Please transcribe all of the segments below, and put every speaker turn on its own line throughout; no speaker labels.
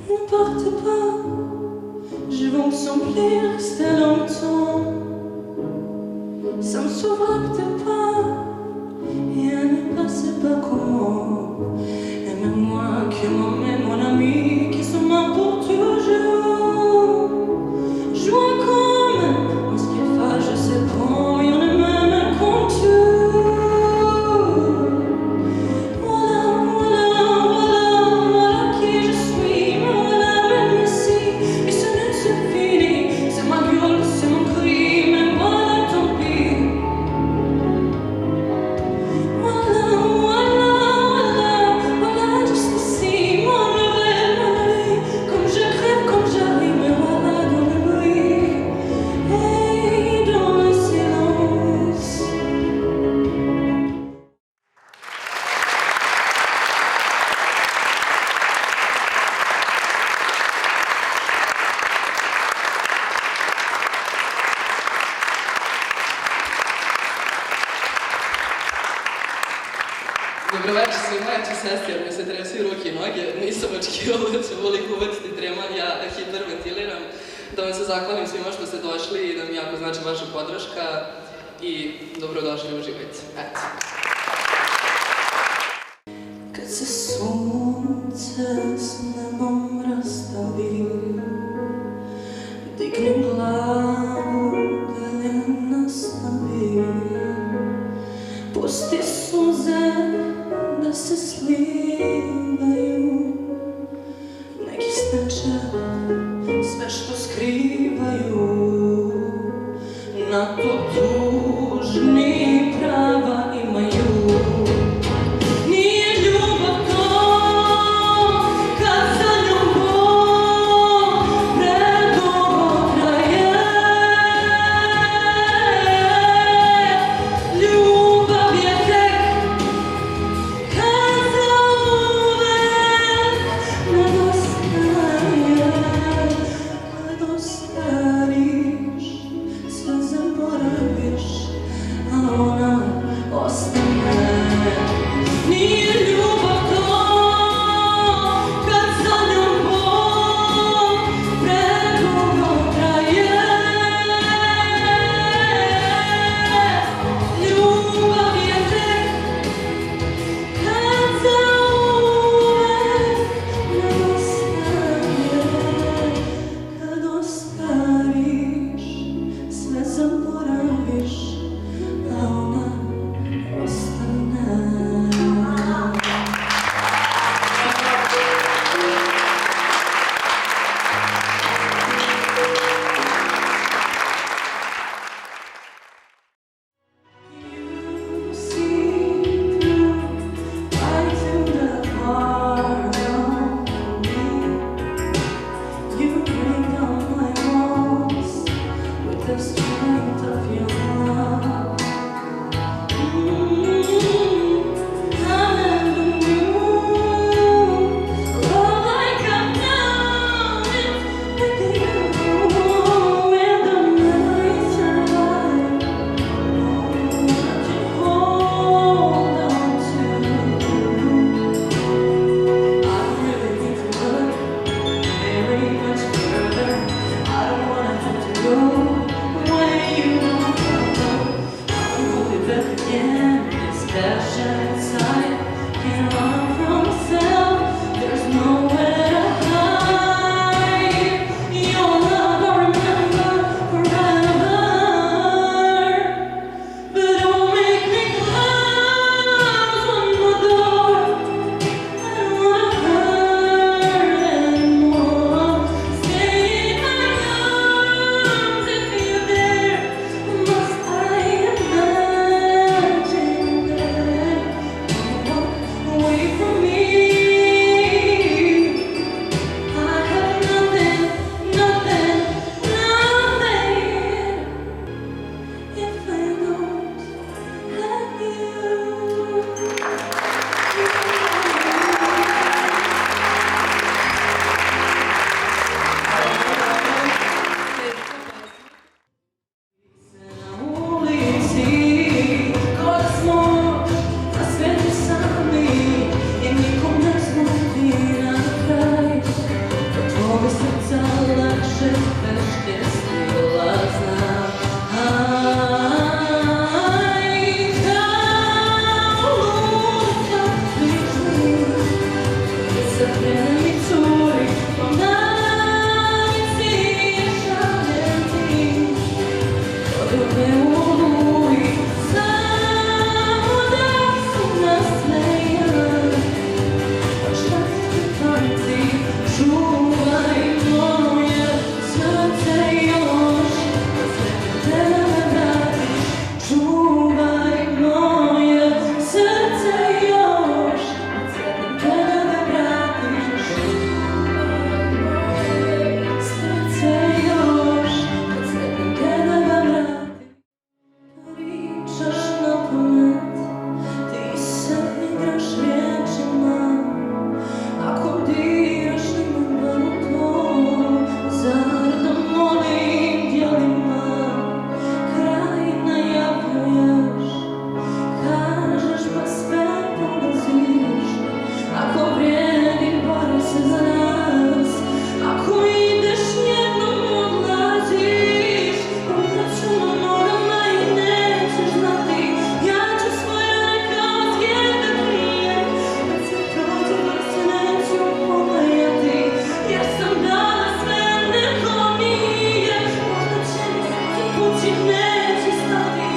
Ne partez pas, je vais me sembler rester longtemps. Ça me sauvera peut-être pas, et elle ne passait pas comment. Aime-moi que moi-même, mon ami, qui sont morts pour toujours. Je vois quand même, en ce qu'il fait, je sais pas, il y en a même un contour. Voilà qui je suis, mais voilà même ici, et ce n'est se fini, c'est ma gueule, c'est mon cri, mais voilà tant pis. Voilà, juste ici, mon rêve, comme je crève, comme j'arrive, mais voilà dans le bruit, et dans le silence.
Добрий вечір, свіймаючі сестри, ми се трясу руки і ноги, nisam očekivala da ću ovoliko uvatiti trema, ja hiperventiliram. Da vam se zahvalim svima što ste došli i da mi jako znači vaša podrška i dobrodošli, uživajte. Eto.
Kad se sunce s nebom rastavi, dignem glavu da ne nastavim. Pusti suze da se slivaju, neki znače sve što skrivaju. Na to tužni prava imaju. Nije ljubav to kad vreme mi curi po namici, šaljem ti poruke u oluji, samo da se nasmejem. Pa šta ti pamti, čuvaj moje srce još, kad sretne me vratiš, čuvaj moje srce još, kad sretne me vratiš, čuvaj moje srce još, kad sretne me vratiš. Pričaš na pamet, ti se igraš riječima, ako diraš limban u to, zar da molim djelima, kraj najavljuješ, kažeš pa sve polaziš, ako vrijedi bori se za nas, ako ideš jednom odlaziš, udat ću na nogama i nećeš znati, ja ću svoje rane kao zvijezde krijem, kad se prođe dok se neću pogledati, jer sam dala sve, neko nije, možda će mi srce pući, neće stati,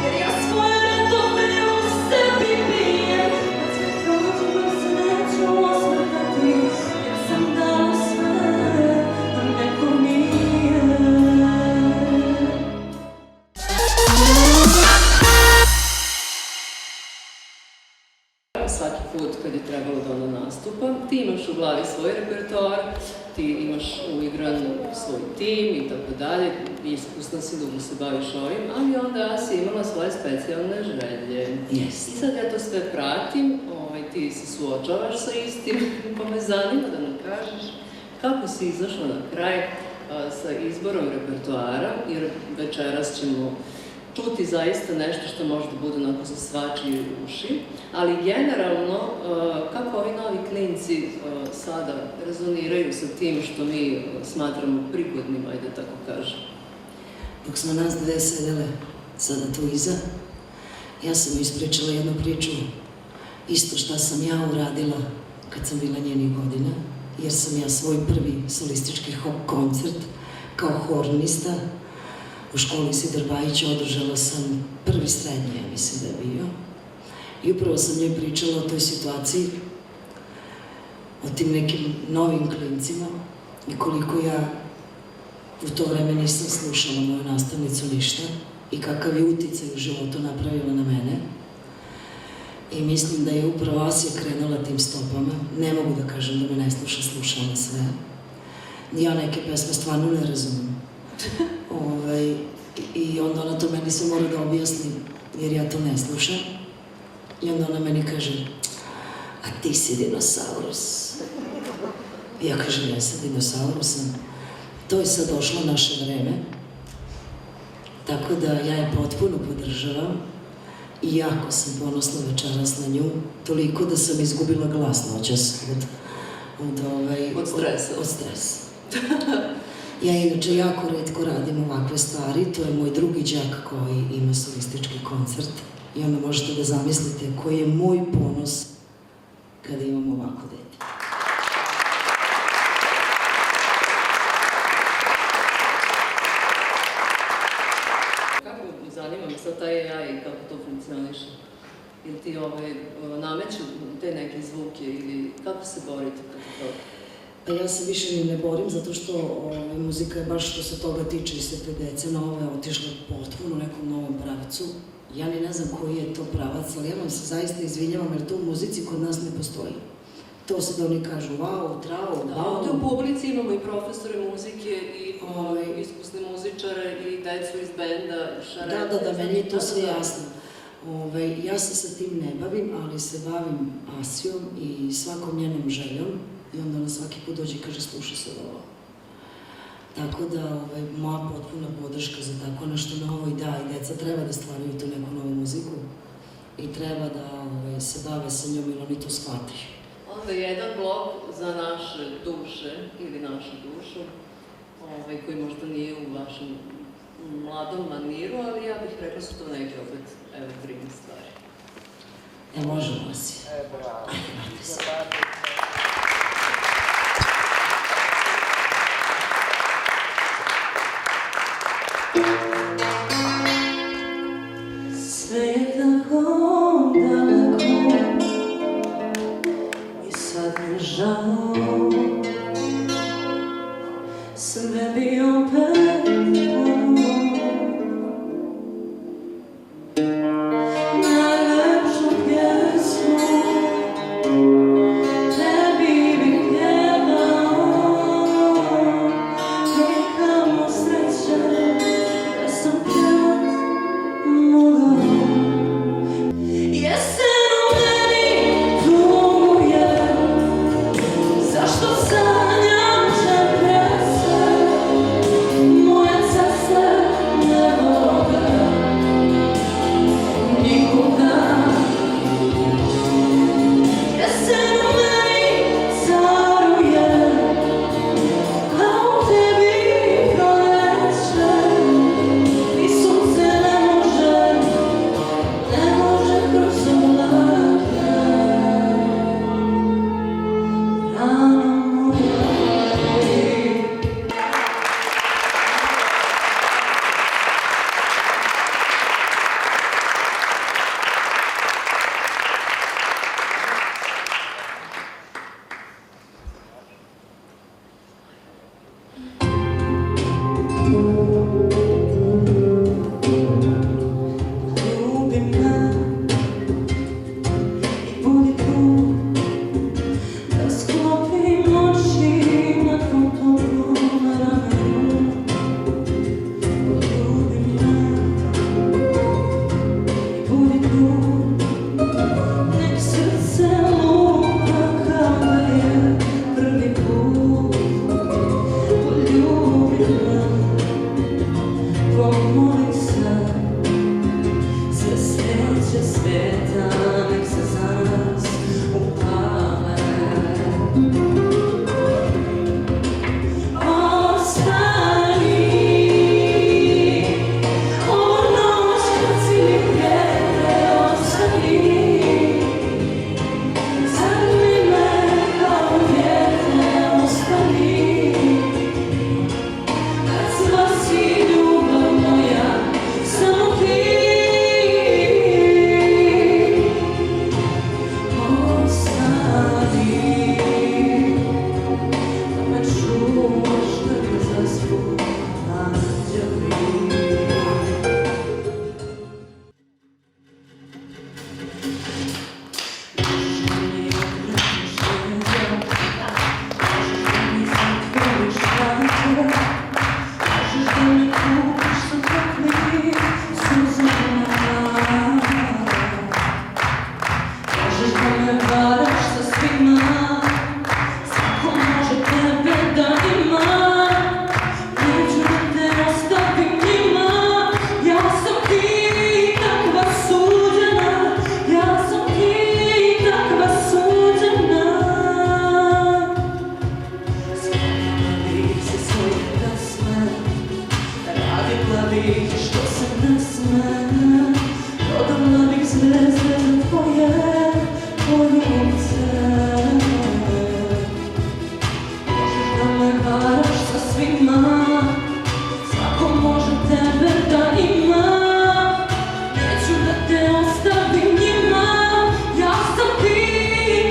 jer ja svoje redove u sebi pijem, kad se prođe dok se neću osvrtati, jer sam dala sve, a neko nije.
Svaki put kad je trebalo da ona nastupa, ti imaš u glavi svoj repertoar, ti imaš uigran svoj tim i tako dalje, iskusna si, dugo se baviš ovim, ali onda si imala svoje specijalne želje. I sad ja to sve pratim, ti se suočavaš sa istim, pa me zanima da nam kažeš kako si izašla na kraj sa izborom repertoara, jer večeras ćemo čuti zaista nešto što može da bude onako za svačije uši, ali generalno kako ovi novi klinci sada rezoniraju sa tim što mi smatramo prigodnim, ajde tako kažem.
Dok smo nas dve sedele sada tu iza, ja sam ispričala jednu priču, isto šta sam ja uradila kad sam bila njenih godina, jer sam ja svoj prvi solistički koncert kao hornista u školi Sidor Bajića održala sam prvi srednji, ja mislim da je bio. I upravo sam njoj pričala o toj situaciji, o tim nekim novim klincima i koliko ja u to vreme nisam slušala moju nastavnicu ništa i kakav je uticaj u životu napravila na mene. I mislim da je upravo Asija krenula tim stopama. Ne mogu da kažem da me ne sluša, slušala sve. Ja neke pesme stvarno ne razumem. I onda ona to meni se mora da objasni, jer ja to ne slušam. I onda ona meni kaže, a ti si dinosaurus. I ja kažem, ja sam dinosaurusom. To je sad došlo naše vreme. Tako da ja je potpuno podržavam. I jako sam ponosna večeras na nju. Toliko da sam izgubila glas noćas
Od stresa.
Od stresa. Ja inače jako retko radim ovakve stvari, to je moj drugi đak koji ima solistički koncert i onda možete da zamislite koji je moj ponos kada imam ovako dete.
Kako, zanima me sad taj AI, kako to funkcioniše? Ili ti nameću te neke zvuke ili kako se borite protiv toga?
Pa ja se više ni ne borim, zato što muzika je baš što se toga tiče i sve te dece nove otišle potpuno u nekom novom pravcu. Ja ni ne znam koji je to pravac, ali ja vam se zaista izvinjavam jer to u muzici kod nas ne postoji. To se da oni kažu wow, trao,
da, ovdje u publici imamo i profesore muzike i iskusne muzičare i decu iz benda, šarete.
Da, meni je to sve jasno. Ja se sa tim ne bavim, ali se bavim Asijom i svakom njenom željom. I onda ona svaki put dođe i kaže, slušaj sad ovo. Tako da, moja potpuna podrška za tako nešto novo i da, i deca treba da stvaraju tu neku novu muziku i treba da se bave sa njom ili oni to shvati.
Onda jedan blok za naše duše ili našu dušu, koji možda nije u vašem mladom maniru, ali ja bih rekla su to neke opet evergreen stvari.
Možemo, Asija.
Bravo.
Ajde, vrati se.
Sve je tako daleko i sad mi žao. Sve bi opet ponovo. Najlepšu pjesmu tebi bih pjevao. I kamo sreće da sam pjevat mogao. Jesen u meni tuguje, zašto sanjam čeprese, moje srce ne vode nikoga. Jesen u meni caruje, a u tebi proljeće, i sunce ne može kroz oblake. Rano moja boli. Ljubi me i budi tu, da sklopim oči na tvom toplom ramenu. Ljubi me i budi tu, nek srce lupa kao da je prvi put. Poljubi me, pomoli se, sve sreće svijeta nek se za nas upale. Ostani, ovu noć kad si mi prijete, ostani. Zagrli me kao dijete, ostani. Kad spasi ljubav moja, samo ti. Ostani, da me čuvaš, da me zaspu anđeli. Možeš da mi okreneš leđa, možeš da mi zatvoriš vrata, možeš da me kupiš sa toplim suzama. Možeš da me varaš sa svima, svako može tebe da ima. Neću da te ostavim njima, ja sam ti takva suđena, ja sam ti takva suđena. Sklonila bih se svoje pesme, radila bih što se ne sme, prodala bih zvezde za tvoje poljubce. Možeš da me varaš sa svima, svako može tebe da ima. Neću da te ostavim njima, ja sam ti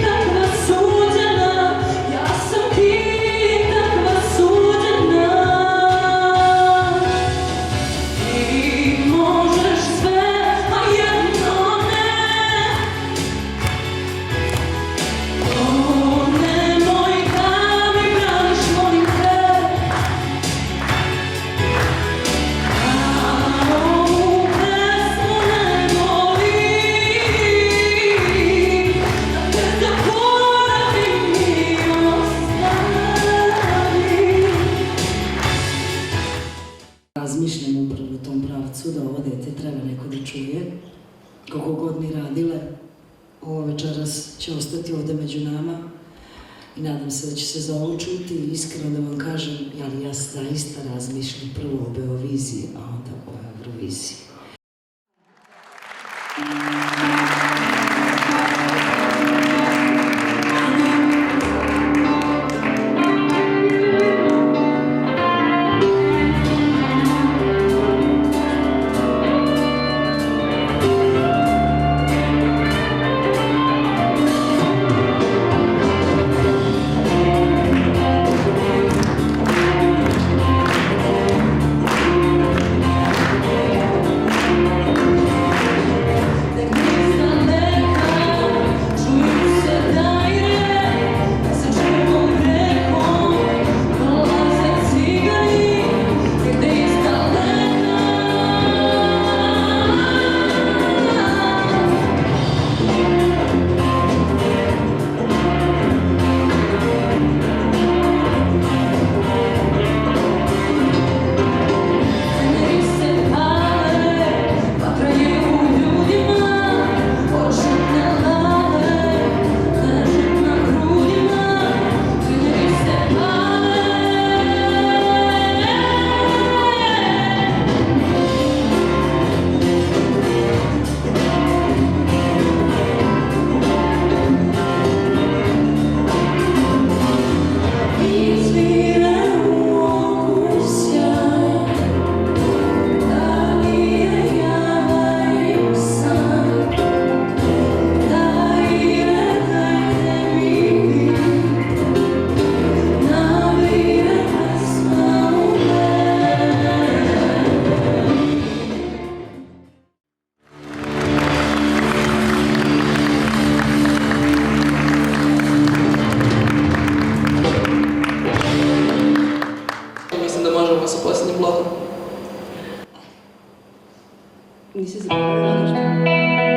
takva suđena, ja sam ti takva suđena. Ti možeš sve, a jedno ne. O, nemoj da mi braniš, molim te. A ovu pesmu ne volim, da te zaboravim i ostavim.
Razmišljam upravo u tom pravcu da ovo dete treba neko da čuje. Koliko god mi radile, ovo večeras će ostati ovdje među nama i nadam se da će se za ovo čuti i iskreno da vam kažem, ali ja zaista razmišljam prvo o Beoviziji, a onda o Euroviziji.
blokom.
Nisi zaboravila nešto?